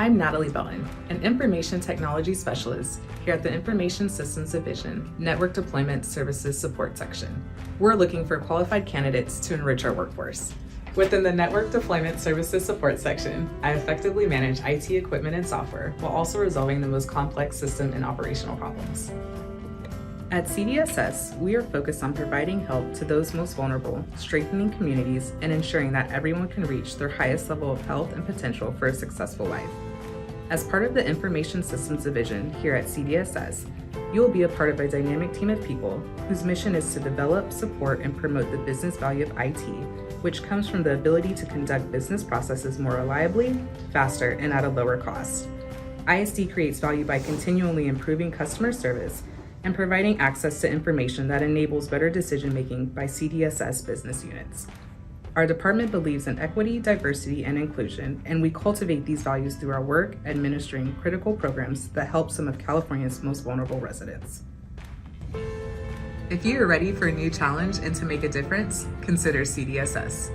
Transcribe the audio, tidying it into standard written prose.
I'm Natalie Belton, an Information Technology Specialist here at the Information Systems Division, Network Deployment Services Support Section. We're looking for qualified candidates to enrich our workforce. Within the Network Deployment Services Support Section, I effectively manage IT equipment and software while also resolving the most complex system and operational problems. At CDSS, we are focused on providing help to those most vulnerable, strengthening communities, and ensuring that everyone can reach their highest level of health and potential for a successful life. As part of the Information Systems Division here at CDSS, you will be a part of a dynamic team of people whose mission is to develop, support, and promote the business value of IT, which comes from the ability to conduct business processes more reliably, faster, and at a lower cost. ISD creates value by continually improving customer service and providing access to information that enables better decision-making by CDSS business units. Our department believes in equity, diversity, and inclusion, and we cultivate these values through our work administering critical programs that help some of California's most vulnerable residents. If you are ready for a new challenge and to make a difference, consider CDSS.